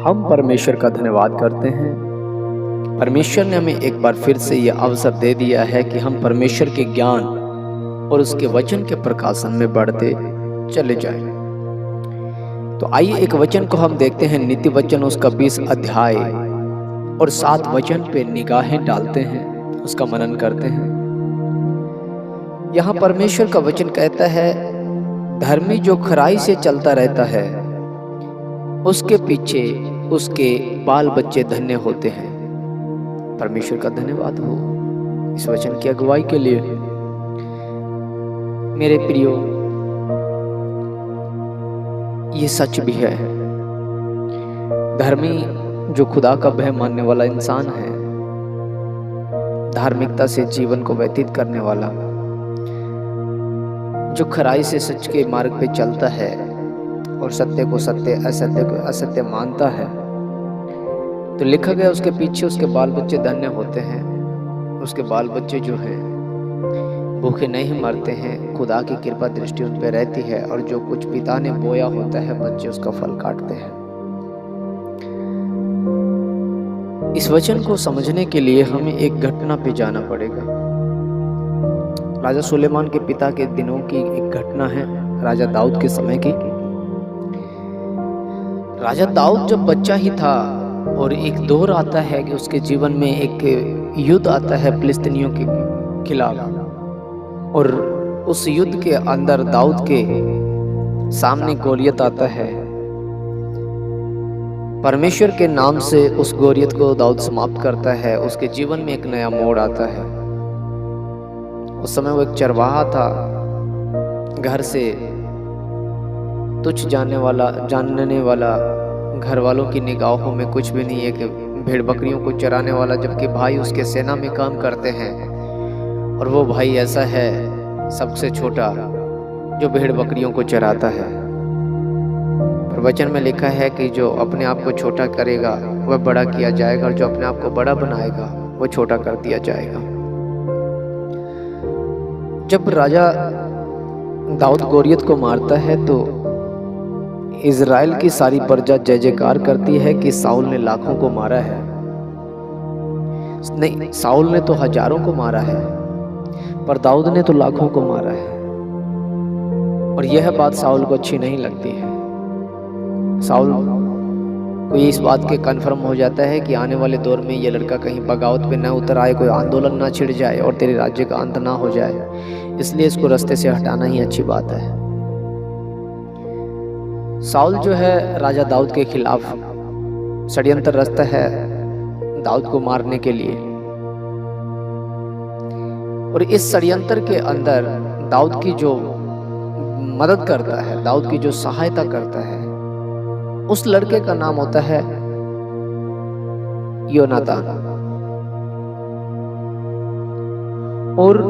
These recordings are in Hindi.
हम परमेश्वर का धन्यवाद करते हैं। परमेश्वर ने हमें एक बार फिर से यह अवसर दे दिया है कि हम परमेश्वर के ज्ञान और उसके वचन के प्रकाशन में बढ़ते चले जाएं। तो आइए एक वचन को हम देखते हैं, नीति वचन उसका 20 अध्याय और 7 वचन पे निगाहें डालते हैं, उसका मनन करते हैं। यहाँ परमेश्वर का वचन कहता है, धर्मी जो खराई से चलता रहता है उसके पीछे उसके बाल बच्चे धन्य होते हैं। परमेश्वर का धन्यवाद हो इस वचन की अगुवाई के लिए। मेरे प्रियो, ये सच भी है। धर्मी जो खुदा का भय मानने वाला इंसान है, धार्मिकता से जीवन को व्यतीत करने वाला, जो खराई से सच के मार्ग पे चलता है और सत्य को सत्य, असत्य को असत्य मानता है, तो लिखा गया उसके पीछे उसके बाल बच्चे धन्य होते हैं। उसके बाल बच्चे जो हैं भूखे नहीं मरते हैं, खुदा की कृपा दृष्टि उन पे रहती है, और जो कुछ पिता ने बोया होता है बच्चे उसका फल काटते हैं। इस वचन को समझने के लिए हमें एक घटना पे जाना पड़ेगा। राजा सुलेमान के पिता के दिनों की एक घटना है, राजा दाऊद के समय की। राजा दाऊद जब बच्चा ही था और एक दौर आता है कि उसके जीवन में एक युद्ध आता है फिलिस्तीनियों के खिलाफ, और उस युद्ध के अंदर दाऊद के सामने गोलियत आता है। परमेश्वर के नाम से उस गोलियत को दाऊद समाप्त करता है। उसके जीवन में एक नया मोड़ आता है। उस समय वो एक चरवाहा था, घर से तुच्छ जानने वाला, घर वालों की निगाहों में कुछ भी नहीं है, कि भेड़ बकरियों को चराने वाला, जबकि भाई उसके सेना में काम करते हैं, और वो भाई ऐसा है सबसे छोटा जो भेड़ बकरियों को चराता है। पर वचन में लिखा है कि जो अपने आप को छोटा करेगा वह बड़ा किया जाएगा, और जो अपने आप को बड़ा बनाएगा वह छोटा कर दिया जाएगा। जब राजा दाऊद गोलियत को मारता है तो इज़राइल की सारी प्रजा जय जयकार करती है कि साउल ने लाखों को मारा है। नहीं, साउल ने तो हजारों को मारा है, पर दाऊद ने तो लाखों को मारा है। और यह बात साउल को अच्छी नहीं लगती है। साउल को इस बात के कन्फर्म हो जाता है कि आने वाले दौर में यह लड़का कहीं बगावत पे न उतर आए, कोई आंदोलन ना छिड़ जाए और तेरे राज्य का अंत ना हो जाए, इसलिए इसको रास्ते से हटाना ही अच्छी बात है। साउल जो है राजा दाऊद के खिलाफ षड्यंत्र रचता है दाऊद को मारने के लिए, और इस षड्यंत्र के अंदर दाऊद की जो मदद करता है, दाऊद की जो सहायता करता है, उस लड़के का नाम होता है योनातान। और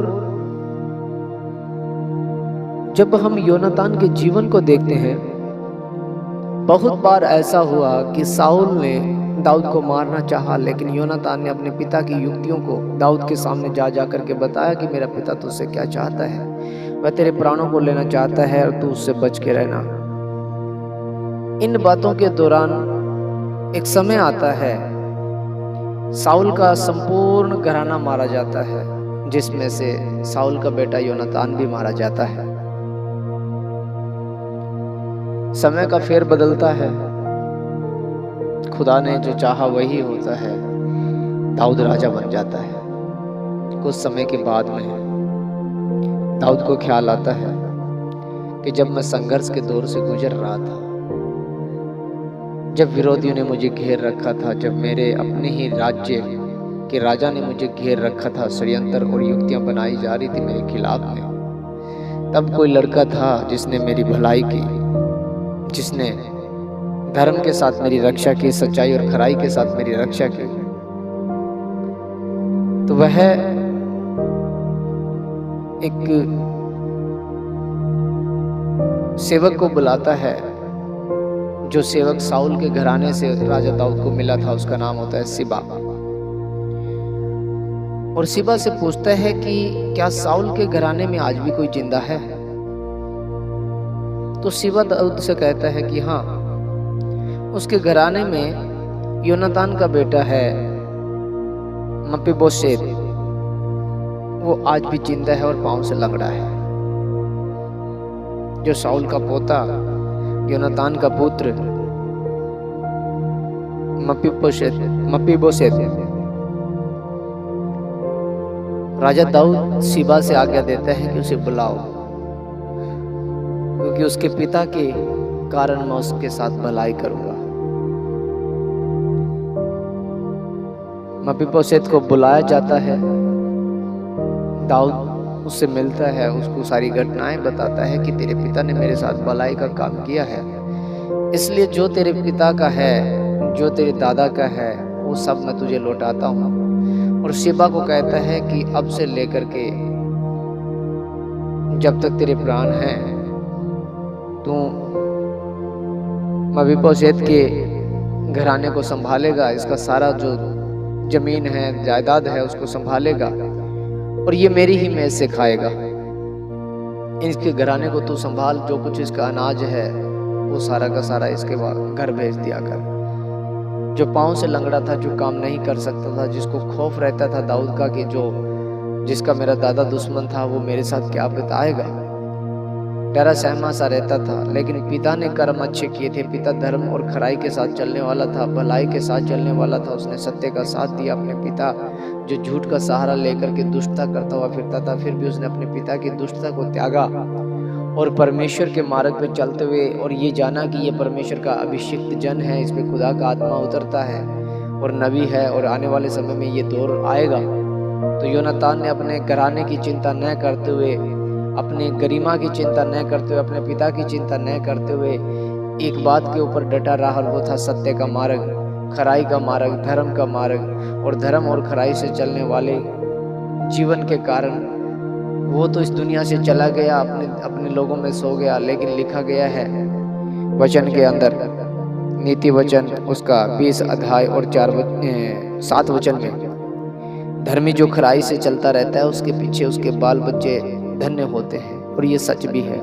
जब हम योनातान के जीवन को देखते हैं, बहुत बार ऐसा हुआ कि साउल ने दाऊद को मारना चाहा, लेकिन योनातान ने अपने पिता की युक्तियों को दाऊद के सामने जा करके बताया कि मेरा पिता तुझसे क्या चाहता है, वह तेरे प्राणों को लेना चाहता है और तू उससे बच के रहना। इन बातों के दौरान एक समय आता है, साउल का संपूर्ण घराना मारा जाता है, जिसमें से साउल का बेटा योनातान भी मारा जाता है। समय का फेर बदलता है, खुदा ने जो चाहा वही होता है, दाऊद राजा बन जाता है। कुछ समय के बाद में दाऊद को ख्याल आता है कि जब मैं संघर्ष के दौर से गुजर रहा था, जब विरोधियों ने मुझे घेर रखा था, जब मेरे अपने ही राज्य के राजा ने मुझे घेर रखा था, षड्यंत्र और युक्तियां बनाई जा रही थी मेरे खिलाफ में, तब कोई लड़का था जिसने मेरी भलाई की, जिसने धर्म के साथ मेरी रक्षा की, सच्चाई और खराई के साथ मेरी रक्षा की। तो वह एक सेवक को बुलाता है, जो सेवक साउल के घराने से राजा दाऊद को मिला था, उसका नाम होता है सिबा। और सिबा से पूछता है कि क्या साउल के घराने में आज भी कोई जिंदा है? तो सिबा दाऊद से कहता है कि हाँ, उसके घराने में योनातान का बेटा है मपीबोशेत, वो आज भी जिंदा है और पांव से लंगड़ा है। जो शाऊल का पोता, योनातान का पुत्र मपीबोशेत, राजा दाऊद सीबा से आज्ञा देता है कि उसे बुलाओ, क्योंकि उसके पिता के कारण मैं उसके साथ भलाई करूंगा। मपीबोशेत को बुलाया जाता है, दाऊद उससे मिलता है, उसको सारी घटनाएं बताता है कि तेरे पिता ने मेरे साथ भलाई का काम किया है, इसलिए जो तेरे पिता का है, जो तेरे दादा का है, वो सब मैं तुझे लौटाता हूँ। और शिबा को कहता है कि अब से लेकर के जब तक तेरे प्राण हैं, तू मपीबोशेत के घराने को संभालेगा, इसका सारा जो जमीन है, जायदाद है, उसको संभालेगा और ये मेरी ही मेज से खाएगा। इसके घराने को तू संभाल, जो कुछ इसका अनाज है वो सारा का सारा इसके घर भेज दिया कर। जो पांव से लंगड़ा था, जो काम नहीं कर सकता था, जिसको खौफ रहता था दाऊद का कि जिसका मेरा दादा दुश्मन था वो मेरे साथ क्या बिताएगा, डरा सहमा सा रहता था। लेकिन पिता ने कर्म अच्छे किए थे, पिता धर्म और खराई के साथ चलने वाला था, भलाई के साथ चलने वाला था, उसने सत्य का साथ दिया। अपने पिता जो झूठ का सहारा लेकर के दुष्टता करता हुआ फिरता था, फिर भी उसने अपने पिता की दुष्टता को त्यागा और परमेश्वर के मार्ग पे चलते हुए, और ये जाना कि ये परमेश्वर का अभिषिक्त जन है, इस पे खुदा का आत्मा उतरता है और नबी है और आने वाले समय में ये दौर आएगा। तो योनातान ने अपने घराने की चिंता न करते हुए, अपने गरिमा की चिंता न करते हुए, अपने पिता की चिंता न करते हुए एक बात के ऊपर डटा रहा, और वो था सत्य का मार्ग, खराई का मार्ग, धर्म का मार्ग। और धर्म और खराई से चलने वाले जीवन के कारण वो तो इस दुनिया से चला गया, अपने लोगों में सो गया। लेकिन लिखा गया है वचन के अंदर, नीति वचन उसका 20 अध्याय और 7 वचन में, धर्मी जो खराई से चलता रहता है उसके पीछे उसके बाल बच्चे धन्य होते हैं। और ये सच भी है।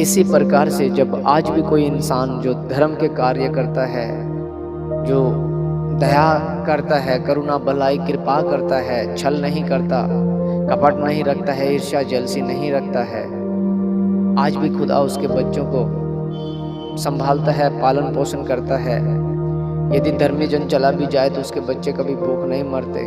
इसी प्रकार से जब आज भी कोई इंसान जो धर्म के कार्य करता है, जो दया करता है, करुणा भलाई कृपा करता है, छल नहीं करता, कपट नहीं रखता है, ईर्ष्या जलसी नहीं रखता है, आज भी खुदा उसके बच्चों को संभालता है, पालन पोषण करता है। यदि धर्मी जन चला भी जाए तो उसके बच्चे कभी भूख नहीं मरते,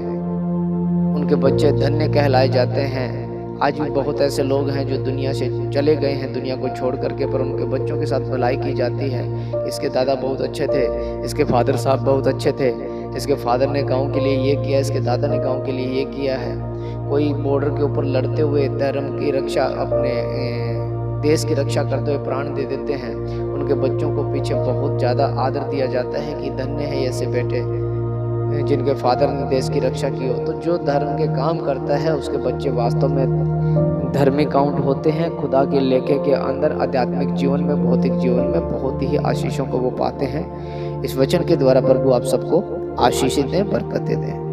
उनके बच्चे धन्य कहलाए जाते हैं। आज भी बहुत ऐसे लोग हैं जो दुनिया से चले गए हैं, दुनिया को छोड़ करके, पर उनके बच्चों के साथ भलाई की जाती है। इसके दादा बहुत अच्छे थे, इसके फादर साहब बहुत अच्छे थे, इसके फादर ने गांव के लिए ये किया, इसके दादा ने गांव के लिए ये किया है। कोई बॉर्डर के ऊपर लड़ते हुए धर्म की रक्षा, अपने देश की रक्षा करते हुए प्राण दे देते हैं, उनके बच्चों को पीछे बहुत ज़्यादा आदर दिया जाता है कि धन्य है ऐसे बेटे जिनके फादर ने देश की रक्षा की हो। तो जो धर्म के काम करता है उसके बच्चे वास्तव में धर्मी काउंट होते हैं। खुदा के लेखे के अंदर आध्यात्मिक जीवन में, भौतिक जीवन में बहुत ही आशीषों को वो पाते हैं। इस वचन के द्वारा प्रभु आप सबको आशीषित दें, बरकतें दें।